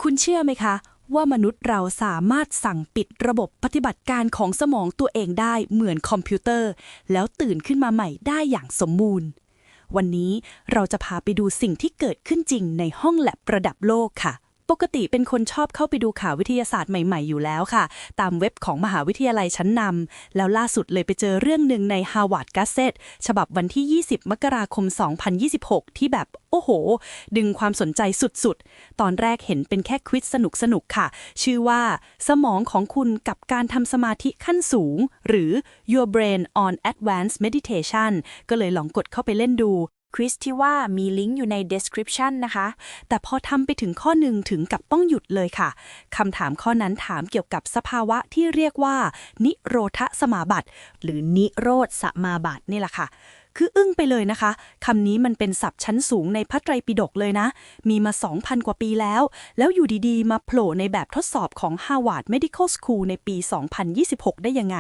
คุณเชื่อไหมคะว่ามนุษย์เราสามารถสั่งปิดระบบปฏิบัติการของสมองตัวเองได้เหมือนคอมพิวเตอร์แล้วตื่นขึ้นมาใหม่ได้อย่างสมบูรณ์วันนี้เราจะพาไปดูสิ่งที่เกิดขึ้นจริงในห้องแลบระดับโลกค่ะปกติเป็นคนชอบเข้าไปดูข่าววิทยาศาสตร์ใหม่ๆอยู่แล้วค่ะตามเว็บของมหาวิทยาลัยชั้นนำแล้วล่าสุดเลยไปเจอเรื่องหนึ่งใน Harvard Gazette ฉบับวันที่ 20 มกราคม 2026 ที่แบบโอ้โหดึงความสนใจสุดๆตอนแรกเห็นเป็นแค่ควิซสนุกๆค่ะชื่อว่าสมองของคุณกับการทำสมาธิขั้นสูงหรือ Your Brain on Advanced Meditation ก็เลยลองกดเข้าไปเล่นดูควิซที่ว่ามีลิงก์อยู่ใน description นะคะแต่พอทำไปถึงข้อหนึ่งถึงกับต้องหยุดเลยค่ะคำถามข้อนั้นถามเกี่ยวกับสภาวะที่เรียกว่านิโรธสมาบัติหรือนิโรธสมาบัตินี่แหละค่ะคืออึ้งไปเลยนะคะคำนี้มันเป็นศัพท์ชั้นสูงในพระไตรปิฎกเลยนะมีมา 2,000 กว่าปีแล้วอยู่ดีๆมาโผล่ในแบบทดสอบของ Harvard Medical School ในปี 2026 ได้ยังไง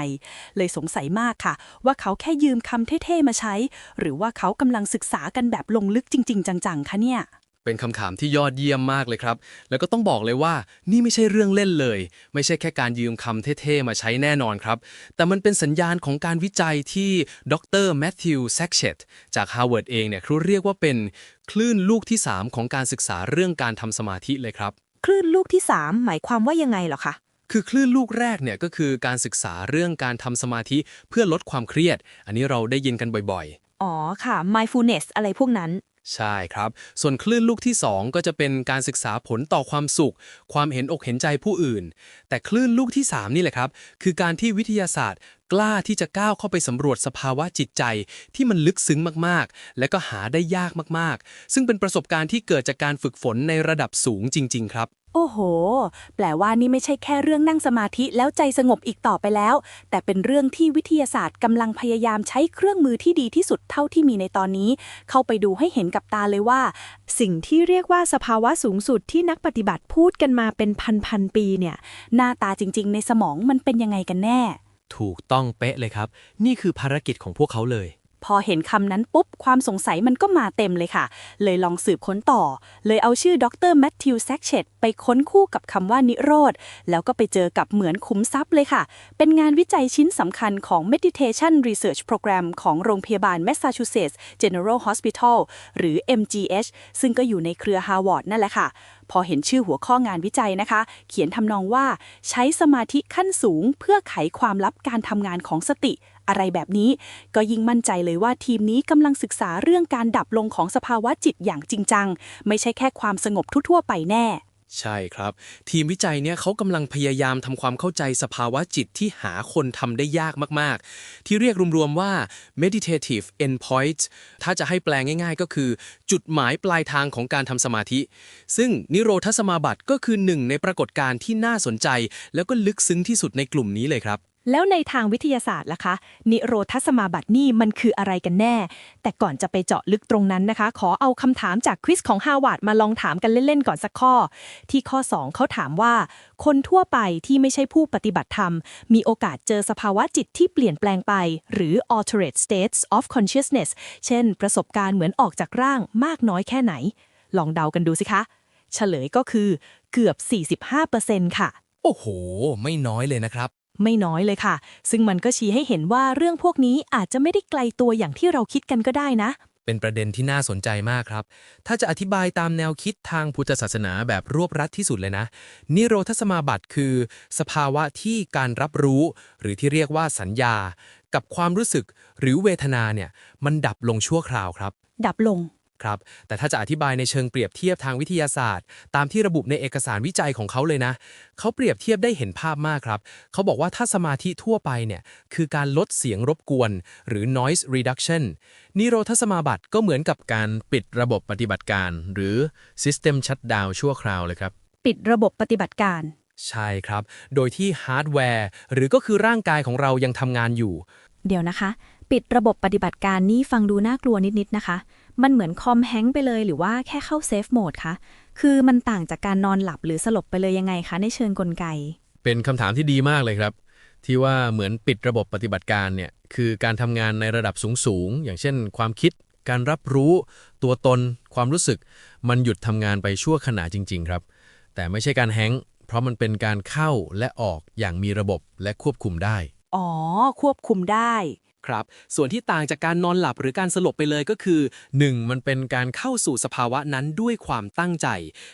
เลยสงสัยมากค่ะว่าเขาแค่ยืมคำเท่ๆมาใช้หรือว่าเขากำลังศึกษากันแบบลงลึกจริงๆจังๆคะเนี่ยเป็นคำถามที่ยอดเยี่ยมมากเลยครับ แล้วก็ต้องบอกเลยว่านี่ไม่ใช่เรื่องเล่นเลย ไม่ใช่แค่การยืมคำเท่ๆมาใช้แน่นอนครับ แต่มันเป็นสัญญาณของการวิจัยที่ดรแมทธิวแซกเชตจาก Harvard เองเนี่ยเขาเรียกว่าเป็นคลื่นลูกที่ 3ของการศึกษาเรื่องการทำสมาธิเลยครับ คลื่นลูกที่ 3หมายความว่ายังไงเหรอคะคือคลื่นลูกแรกเนี่ยก็คือการศึกษาเรื่องการทำสมาธิเพื่อลดความเครียด อันนี้เราได้ยินกันบ่อยๆ อ๋อค่ะ mindfulness อะไรพวกนั้นใช่ครับ ส่วนคลื่นลูกที่ 2 ก็จะเป็นการศึกษาผลต่อความสุข ความเห็นอกเห็นใจผู้อื่น แต่คลื่นลูกที่ 3 นี่แหละครับ คือการที่วิทยาศาสตร์กล้าที่จะก้าวเข้าไปสำรวจสภาวะจิตใจที่มันลึกซึ้งมากๆ และก็หาได้ยากมากๆ ซึ่งเป็นประสบการณ์ที่เกิดจากการฝึกฝนในระดับสูงจริงๆครับ โอ้โหแปลว่านี่ไม่ใช่แค่เรื่องนั่งสมาธิแล้วใจสงบอีกต่อไปแล้วแต่เป็นเรื่องที่วิทยาศาสตร์กำลังพยายามใช้เครื่องมือที่ดีที่สุดเท่าที่มีในตอนนี้เข้าไปดูให้เห็นกับตาเลยว่าสิ่งที่เรียกว่าสภาวะสูงสุดที่นักปฏิบัติพูดกันมาเป็นพันปีเนี่ยหน้าตาจริงๆในสมองมันเป็นยังไงกันแน่ถูกต้องเป๊ะเลยครับ นี่คือภารกิจของพวกเขาเลย พอเห็นคำนั้นปุ๊บความสงสัยมันก็มาเต็มเลยค่ะเลยลองสืบค้นต่อเลยเอาชื่อดรแมทธิวแซกเชตไปค้นคู่กับคำว่านิโรธแล้วก็ไปเจอกับเหมือนขุมทรัพย์เลยค่ะเป็นงานวิจัยชิ้นสำคัญของ Meditation Research Program ของโรงพยาบาล Massachusetts General Hospital หรือ MGH ซึ่งก็อยู่ในเครือ Harvard นั่นแหละค่ะพอเห็นชื่อหัวข้องานวิจัยนะคะเขียนทำนองว่าใช้สมาธิขั้นสูงเพื่อไขความลับการทำงานของสติอะไรแบบนี้ก็ยิ่งมั่นใจเลยว่าทีมนี้กำลังศึกษาเรื่องการดับลงของสภาวะจิตอย่างจริงจังไม่ใช่แค่ความสงบทั่วๆไปแน่ใช่ครับ ทีมวิจัยเนี่ยเขากำลังพยายามทำความเข้าใจสภาวะจิตที่หาคนทำได้ยากมากๆ ที่เรียกรวมๆว่า meditative endpoints ถ้าจะให้แปลง่ายๆก็คือจุดหมายปลายทางของการทำสมาธิ ซึ่งนิโรธสมาบัติก็คือหนึ่งในปรากฏการณ์ที่น่าสนใจแล้วก็ลึกซึ้งที่สุดในกลุ่มนี้เลยครับ แล้วในทางวิทยาศาสตร์ล่ะคะนิโรธสมาบัตินี่มันคืออะไรกันแน่ แต่ก่อนจะไปเจาะลึกตรงนั้นนะคะ ขอเอาคำถามจากควิซของ Harvard มาลองถามกันเล่นๆก่อนสักข้อ ที่ข้อ 2เขาถามว่า คนทั่วไปที่ไม่ใช่ผู้ปฏิบัติธรรม มีโอกาสเจอสภาวะจิตที่เปลี่ยนแปลงไป หรือ altered states of consciousness เช่น ประสบการณ์เหมือนออกจากร่างมากน้อยแค่ไหน ลองเดากันดูสิคะ เฉลยก็คือเกือบ 45% ค่ะโอ้โห ไม่น้อยเลยนะครับ ไม่น้อยเลยค่ะ ซึ่งมันก็ชี้ให้เห็นว่าเรื่องพวกนี้อาจจะไม่ได้ไกลตัวอย่างที่เราคิดกันก็ได้นะ เป็นประเด็นที่น่าสนใจมากครับ ถ้าจะอธิบายตามแนวคิดทางพุทธศาสนาแบบรวบรัดที่สุดเลยนะ นิโรธสมาบัติคือสภาวะที่การรับรู้ หรือที่เรียกว่าสัญญา กับความรู้สึกหรือเวทนาเนี่ยมันดับลงชั่วคราวครับ ดับลงครับแต่ถ้าจะอธิบายในเชิงเปรียบเทียบทางวิทยาศาสตร์ตามที่ระบุในเอกสารวิจัยของเขาเลยนะเขาเปรียบเทียบได้เห็นภาพมากครับเขาบอกว่าถ้าสมาธิทั่วไปเนี่ยคือการลดเสียงรบกวนหรือ noise reduction นิโรธสมาบัติก็เหมือนกับการปิดระบบปฏิบัติการหรือ system shutdown ชั่วคราวเลยครับปิดระบบปฏิบัติการใช่ครับโดยที่ฮาร์ดแวร์หรือก็คือร่างกายของเรายังทำงานอยู่เดี๋ยวนะคะปิดระบบปฏิบัติการนี่ฟังดูน่ากลัวนิดๆนะคะมันเหมือนคอมแฮงก์ไปเลยหรือว่าแค่เข้าเซฟโหมดคะคือมันต่างจากการนอนหลับหรือสลบไปเลยยังไงคะในเชิงกลไกเป็นคำถามที่ดีมากเลยครับที่ว่าเหมือนปิดระบบปฏิบัติการเนี่ยคือการทำงานในระดับสูงๆอย่างเช่นความคิดการรับรู้ตัวตนความรู้สึกมันหยุดทำงานไปชั่วขณะจริงๆครับ แต่ไม่ใช่การแฮงก์เพราะมันเป็นการเข้าและออกอย่างมีระบบและควบคุมได้ อ๋อ ควบคุมได้ ครับ ส่วนที่ต่างจากการนอนหลับหรือการสลบไปเลยก็คือ 1. มันเป็นการเข้าสู่สภาวะนั้นด้วยความตั้งใจ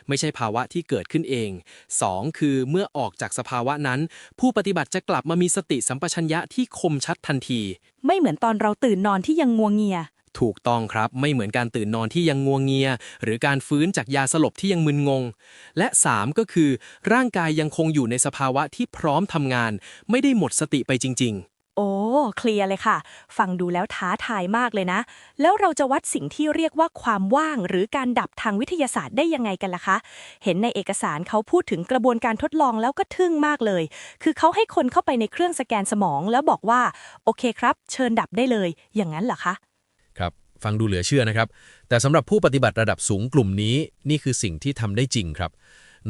ไม่ใช่ภาวะที่เกิดขึ้นเอง 2. คือเมื่อออกจากสภาวะนั้น ผู้ปฏิบัติจะกลับมามีสติสัมปชัญญะที่คมชัดทันที ไม่เหมือนตอนเราตื่นนอนที่ยังงัวเงีย ถูกต้องครับ ไม่เหมือนการตื่นนอนที่ยังงัวเงีย หรือการฟื้นจากยาสลบที่ยังมึนงง และ 3. ก็คือ ร่างกายยังคงอยู่ในสภาวะที่พร้อมทำงาน ไม่ได้หมดสติไปจริง โอ้ เคลียร์เลยค่ะ ฟังดูแล้วท้าทายมากเลยนะ แล้วเราจะวัดสิ่งที่เรียกว่าความว่างหรือการดับทางวิทยาศาสตร์ได้ยังไงกันล่ะคะ เห็นในเอกสารเขาพูดถึงกระบวนการทดลองแล้วก็ทึ่งมากเลย คือเขาให้คนเข้าไปในเครื่องสแกนสมองแล้วบอกว่าโอเคครับ เชิญดับได้เลย อย่างนั้นเหรอคะ ครับฟังดูเหลือเชื่อนะครับ แต่สำหรับผู้ปฏิบัติระดับสูงกลุ่มนี้นี่คือสิ่งที่ทำได้จริงครับ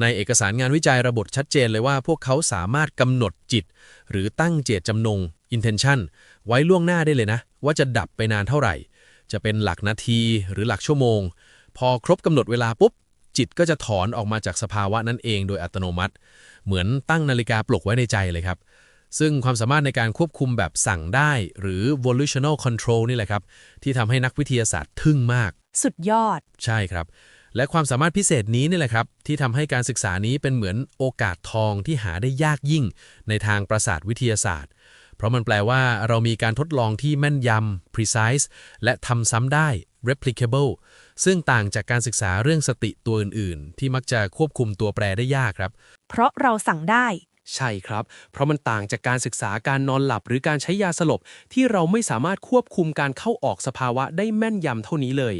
ในเอกสารงานวิจัยระบุชัดเจนเลยว่าพวกเขาสามารถกำหนดจิต หรือตั้งเจตจำนง intention ไว้ล่วงหน้าได้เลยนะ ว่าจะดับไปนานเท่าไหร่ จะเป็นหลักนาทีหรือหลักชั่วโมง พอครบกำหนดเวลาปุ๊บ จิตก็จะถอนออกมาจากสภาวะนั้นเองโดยอัตโนมัติ เหมือนตั้งนาฬิกาปลุกไว้ในใจเลยครับ ซึ่งความสามารถในการควบคุมแบบสั่งได้หรือ volitional control นี่แหละครับที่ทำให้นักวิทยาศาสตร์ทึ่งมาก สุดยอด ใช่ครับ และความสามารถพิเศษนี้นี่แหละครับที่ทำให้การศึกษานี้เป็นเหมือนโอกาสทองที่หาได้ยากยิ่งในทางประสาทวิทยาศาสตร์ เพราะมันแปลว่าเรามีการทดลองที่แม่นยำ precise และทำซ้ำได้ replicable ซึ่งต่างจากการศึกษาเรื่องสติตัวอื่นๆที่มักจะควบคุมตัวแปรได้ยากครับ เพราะเราสั่งได้ ๆ ใช่ครับ เพราะมันต่างจากการศึกษาการนอนหลับหรือการใช้ยาสลบที่เราไม่สามารถควบคุมการเข้าออกสภาวะได้แม่นยำเท่านี้เลย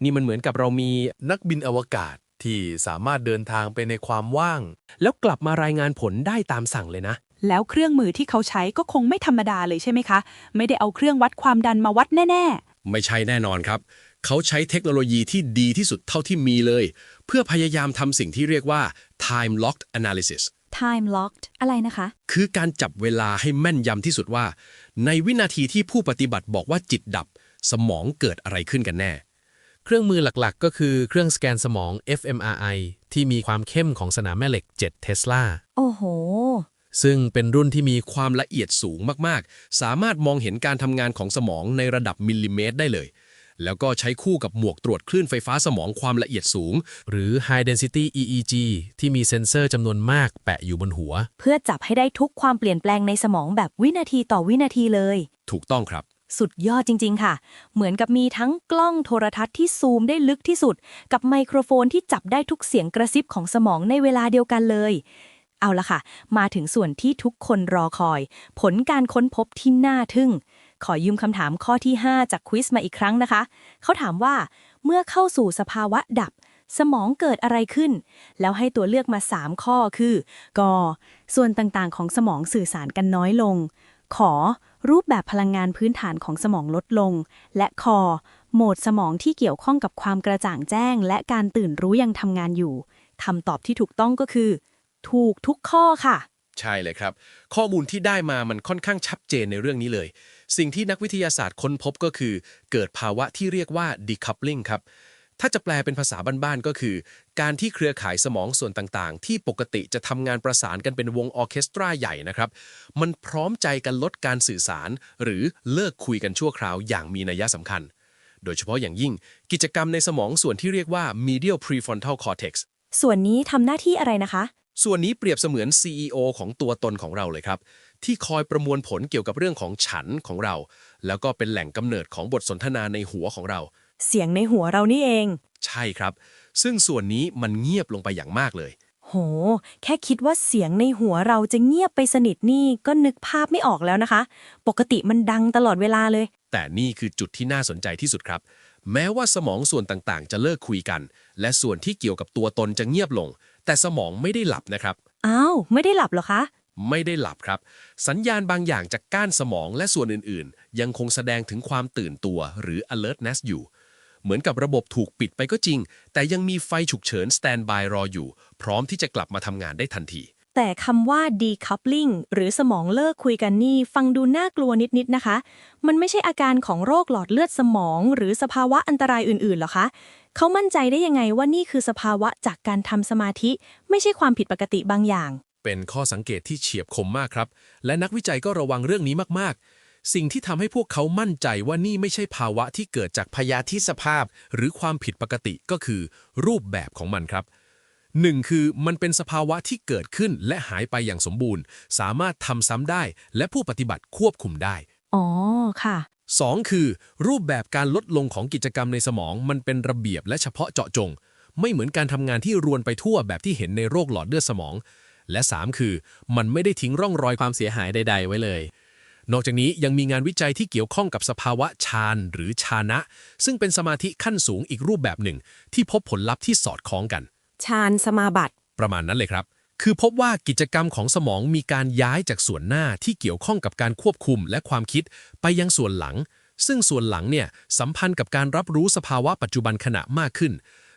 นี่มันเหมือนกับเรามี นักบินอวกาศที่สามารถเดินทางไปในความว่าง แล้วกลับมารายงานผลได้ตามสั่งเลยนะ แล้วเครื่องมือที่เขาใช้ก็คงไม่ธรรมดาเลยใช่ไหมคะ ไม่ได้เอาเครื่องวัดความดันมาวัดแน่ ไม่ใช่แน่นอนครับ เขาใช้เทคโนโลยีที่ดีที่สุดเท่าที่มีเลย เพื่อพยายามทำสิ่งที่เรียกว่า time locked analysis time locked อะไรนะคะ คือการจับเวลาให้แม่นยำที่สุดว่า ในวินาทีที่ผู้ปฏิบัติบอกว่าจิตดับ สมองเกิดอะไรขึ้นกันแน่ เครื่องมือหลักๆ ก็คือเครื่องสแกนสมอง fMRI ที่มีความเข้มของสนามแม่เหล็ก 7 เทสลา โอ้โห ซึ่งเป็นรุ่นที่มี ความละเอียดสูงมากๆ สามารถมองเห็นการทำงานของสมองในระดับมิลลิเมตรได้เลย แล้วก็ใช้คู่กับหมวกตรวจคลื่นไฟฟ้าสมองความละเอียดสูง หรือ High Density EEG ที่มีเซ็นเซอร์จำนวนมากแปะอยู่บนหัว ๆ เพื่อจับให้ได้ทุกความเปลี่ยนแปลงในสมองแบบวินาทีต่อวินาทีเลย ถูกต้องครับ สุดยอดจริง ๆ ค่ะ เหมือนกับมีทั้งกล้องโทรทัศน์ที่ซูมได้ลึกที่สุด กับไมโครโฟนที่จับได้ทุกเสียงกระซิบของสมองในเวลาเดียวกันเลย เอาละค่ะ มาถึงส่วนที่ทุกคนรอคอย ผลการค้นพบที่น่าทึ่ง ขอยืมคำถามข้อที่ 5 จากควิสมาอีกครั้งนะคะ เขาถามว่าเมื่อเข้าสู่สภาวะดับ สมองเกิดอะไรขึ้น แล้วให้ตัวเลือกมา 3 ข้อคือ ก ส่วนต่างๆของสมองสื่อสารกันน้อยลง ขอ รูปแบบพลังงานพื้นฐานของสมองลดลง และคอ โหมดสมองที่เกี่ยวข้องกับความกระจ่างแจ้ง และการตื่นรู้ยังทำงานอยู่คำตอบที่ถูกต้องก็คือ ถูกทุกข้อค่ะ ใช่เลยครับ ข้อมูลที่ได้มามันค่อนข้างชัดเจนในเรื่องนี้เลย สิ่งที่นักวิทยาศาสตร์ค้นพบก็คือ เกิดภาวะที่เรียกว่า decoupling ครับ ถ้าจะแปลเป็นภาษาบ้านๆก็คือ การที่เครือข่ายสมองส่วนต่างๆ ที่ปกติจะทำงานประสานกันเป็นวงออร์เคสตราใหญ่นะครับ มันพร้อมใจกันลดการสื่อสาร หรือเลิกคุยกันชั่วคราวอย่างมีนัยสำคัญ โดยเฉพาะอย่างยิ่งกิจกรรมในสมองส่วนที่เรียกว่า medial prefrontal cortex ส่วนนี้ทำหน้าที่อะไรนะคะ ส่วนนี้เปรียบเสมือน CEO ของตัวตนของเราเลยครับ ที่คอยประมวลผลเกี่ยวกับเรื่องของฉันของเรา แล้วก็เป็นแหล่งกำเนิดของบทสนทนาในหัวของเรา เสียงในหัวเรานี่เอง ใช่ครับ ซึ่งส่วนนี้มันเงียบลงไปอย่างมากเลย โห แค่คิดว่าเสียงในหัวเราจะเงียบไปสนิทนี่ก็นึกภาพไม่ออกแล้วนะคะ ปกติมันดังตลอดเวลาเลย แต่นี่คือจุดที่น่าสนใจที่สุดครับ แม้ว่าสมองส่วนต่างๆ จะเลิกคุยกัน และส่วนที่เกี่ยวกับตัวตนจะเงียบลง แต่สมองไม่ได้หลับนะครับ อ้าว ไม่ได้หลับเหรอคะ ไม่ได้หลับครับ สัญญาณบางอย่างจากก้านสมองและส่วนอื่นๆ ยังคงแสดงถึงความตื่นตัวหรือ alertness อยู่ เหมือนกับระบบถูกปิดไปก็จริง แต่ยังมีไฟฉุกเฉิน standby รออยู่ พร้อมที่จะกลับมาทำงานได้ทันที แต่คำว่า decoupling หรือสมองเลิกคุยกันนี่ฟังดูน่ากลัวนิดๆนะคะ มันไม่ใช่อาการของโรคหลอดเลือดสมองหรือสภาวะอันตรายอื่นๆหรอคะ เขามั่นใจได้ยังไงว่านี่คือสภาวะจากการทำสมาธิไม่ใช่ความผิดปกติบางอย่าง เป็นข้อสังเกตที่เฉียบคมมากครับ และนักวิจัยก็ระวังเรื่องนี้มากๆ สิ่งที่ทำให้พวกเขามั่นใจว่านี่ไม่ใช่ภาวะที่เกิดจากพยาธิสภาพ หรือความผิดปกติก็คือรูปแบบของมันครับ 1. คือมันเป็นสภาวะที่เกิดขึ้นและหายไปอย่างสมบูรณ์ สามารถทำซ้ำได้ และผู้ปฏิบัติควบคุมได้ อ๋อ ค่ะ 2. คือรูปแบบการลดลงของกิจกรรมในสมองมันเป็นระเบียบและเฉพาะเจาะจง ไม่เหมือนการทำงานที่รวนไปทั่วแบบที่เห็นในโรคหลอดเลือดสมอง และ 3. คือมันไม่ได้ทิ้งร่องรอยความเสียหายใดๆไว้เลย นอกจากนี้ยังมีงานวิจัยที่เกี่ยวข้องกับสภาวะฌานหรือฌานะ ซึ่งเป็นสมาธิขั้นสูงอีกรูปแบบหนึ่งที่พบผลลัพธ์ที่สอดคล้องกัน ฌานสมาบัติ ประมาณนั้นเลยครับ คือพบว่ากิจกรรมของสมองมีการย้ายจากส่วนหน้าที่เกี่ยวข้องกับการควบคุมและความคิดไปยังส่วนหลัง ซึ่งส่วนหลังเนี่ยสัมพันธ์กับการรับรู้สภาวะปัจจุบันขณะมากขึ้น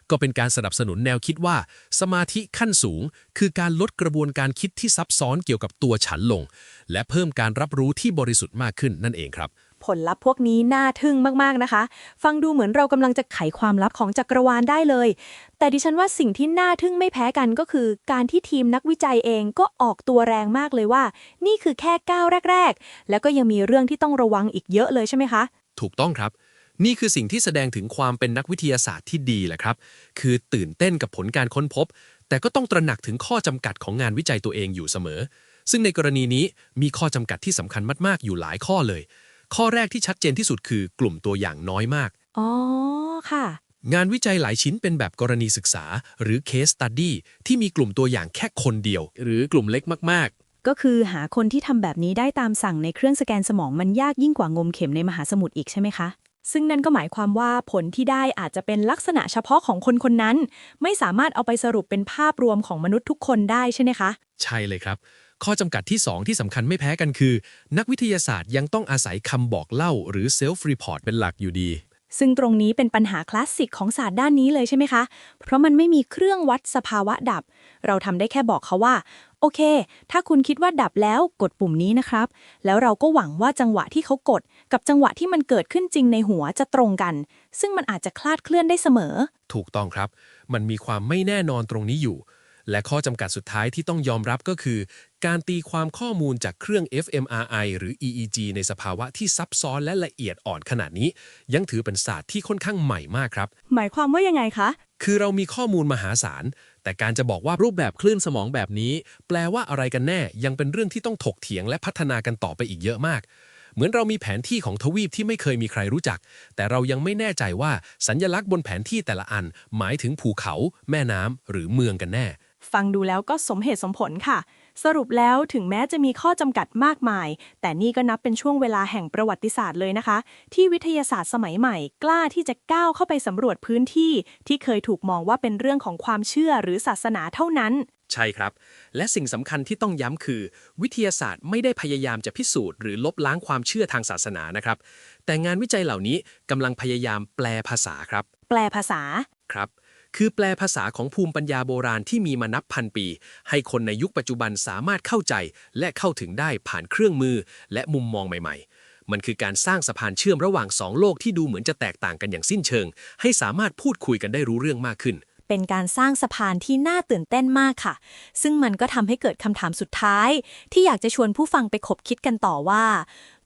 ก็เป็นการสนับสนุนแนวคิดว่าสมาธิขั้นสูงคือการลดกระบวนการคิดที่ซับซ้อนเกี่ยวกับตัวฉันลง และเพิ่มการรับรู้ที่บริสุทธิ์มากขึ้นนั่นเองครับ ผลลัพธ์พวกนี้น่าทึ่งมากๆนะคะ ฟังดูเหมือนเรากำลังจะไขความลับของจักรวาลได้เลย แต่ดิฉันว่าสิ่งที่น่าทึ่งไม่แพ้กันก็คือ การที่ทีมนักวิจัยเองก็ออกตัวแรงมากเลยว่า นี่คือแค่ก้าวแรกๆ แล้วก็ยังมีเรื่องที่ต้องระวังอีกเยอะเลยใช่ไหมคะ ถูกต้องครับ นี่คือสิ่งที่แสดงถึงความเป็นนักวิทยาศาสตร์ที่ดีแหละครับ คือตื่นเต้นกับผลการค้นพบ แต่ก็ต้องตระหนักถึงข้อจำกัดของงานวิจัยตัวเองอยู่เสมอ ซึ่งในกรณีนี้มีข้อจำกัดที่สำคัญมากๆอยู่หลายข้อเลย ข้อแรกที่ชัดเจนที่สุดคือกลุ่มตัวอย่างน้อยมาก อ๋อ ค่ะ งานวิจัยหลายชิ้นเป็นแบบกรณีศึกษาหรือ case study ที่มีกลุ่มตัวอย่างแค่คนเดียว หรือกลุ่มเล็กมากๆ ก็คือหาคนที่ทำแบบนี้ได้ตามสั่งในเครื่องสแกนสมองมันยากยิ่งกว่างมเข็มในมหาสมุทรอีกใช่ไหมคะ ซึ่งนั่นก็หมายความว่าผลที่ได้อาจจะเป็นลักษณะเฉพาะของคนคนนั้น ไม่สามารถเอาไปสรุปเป็นภาพรวมของมนุษย์ทุกคนได้ใช่ไหมคะ ใช่เลยครับ ข้อจำกัดที่ 2 ที่สำคัญไม่แพ้กันคือ นักวิทยาศาสตร์ยังต้องอาศัยคำบอกเล่าหรือ self report เป็นหลักอยู่ดี ซึ่งตรงนี้เป็นปัญหาคลาสสิกของศาสตร์ด้านนี้เลยใช่ไหมคะ เพราะมันไม่มีเครื่องวัดสภาวะดับ เราทำได้แค่บอกเขาว่า โอเค ถ้าคุณคิดว่าดับแล้วกดปุ่มนี้นะครับ แล้วเราก็หวังว่าจังหวะที่เขากด กับจังหวะที่มันเกิดขึ้นจริงในหัวจะตรงกัน ซึ่งมันอาจจะคลาดเคลื่อนได้เสมอ ถูกต้องครับ มันมีความไม่แน่นอนตรงนี้อยู่ และข้อจำกัดสุดท้ายที่ต้องยอมรับก็คือ การตีความข้อมูลจากเครื่อง fMRI หรือ EEG ในสภาวะที่ซับซ้อนและละเอียดอ่อนขนาดนี้ ยังถือเป็นศาสตร์ที่ค่อนข้างใหม่มากครับ หมายความว่ายังไงคะ คือเรามีข้อมูลมหาศาล แต่การจะบอกว่ารูปแบบคลื่นสมองแบบนี้ แปลว่าอะไรกันแน่ ยังเป็นเรื่องที่ต้องถกเถียงและพัฒนากันต่อไปอีกเยอะมาก เหมือนเรามีแผนที่ของทวีปที่ไม่เคยมีใครรู้จัก แต่เรายังไม่แน่ใจว่าสัญลักษณ์บนแผนที่แต่ละอัน หมายถึงภูเขา แม่น้ำหรือเมืองกันแน่ ฟังดูแล้วก็สมเหตุสมผลค่ะ สรุปแล้วถึงแม้จะมีข้อจำกัดมากมาย แต่นี่ก็นับเป็นช่วงเวลาแห่งประวัติศาสตร์เลยนะคะ ที่วิทยาศาสตร์สมัยใหม่กล้าที่จะก้าวเข้าไปสำรวจพื้นที่ที่เคยถูกมองว่าเป็นเรื่องของความเชื่อหรือศาสนาเท่านั้น ใช่ครับ และสิ่งสำคัญที่ต้องย้ำคือ วิทยาศาสตร์ไม่ได้พยายามจะพิสูจน์หรือลบล้างความเชื่อทางศาสนานะครับ แต่งานวิจัยเหล่านี้กำลังพยายามแปลภาษาครับ แปลภาษา ครับ คือแปลภาษาของภูมิปัญญาโบราณที่มีมานับพันปี ให้คนในยุคปัจจุบันสามารถเข้าใจและเข้าถึงได้ผ่านเครื่องมือและมุมมองใหม่ๆ มันคือการสร้างสะพานเชื่อมระหว่างสองโลกที่ดูเหมือนจะแตกต่างกันอย่างสิ้นเชิง ให้สามารถพูดคุยกันได้รู้เรื่องมากขึ้น เป็นการสร้างสะพานที่น่าตื่นเต้นมากค่ะ ซึ่งมันก็ทำให้เกิดคำถามสุดท้าย ที่อยากจะชวนผู้ฟังไปคบคิดกันต่อว่า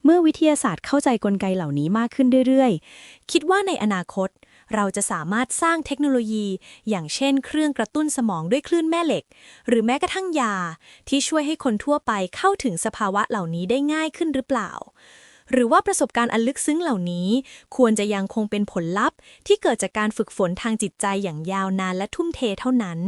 เมื่อวิทยาศาสตร์เข้าใจกลไกเหล่านี้มากขึ้นเรื่อยๆ คิดว่าในอนาคต เราจะสามารถสร้างเทคโนโลยี อย่างเช่น เครื่องกระตุ้นสมองด้วยคลื่นแม่เหล็ก หรือแม้กระทั่งยา ที่ช่วยให้คนทั่วไปเข้าถึงสภาวะเหล่านี้ได้ง่ายขึ้นหรือเปล่า หรือว่าประสบการณ์อันลึกซึ้งเหล่านี้ ควรจะยังคงเป็นผลลัพธ์ที่เกิดจากการฝึกฝนทางจิตใจอย่างยาวนานและทุ่มเทเท่านั้น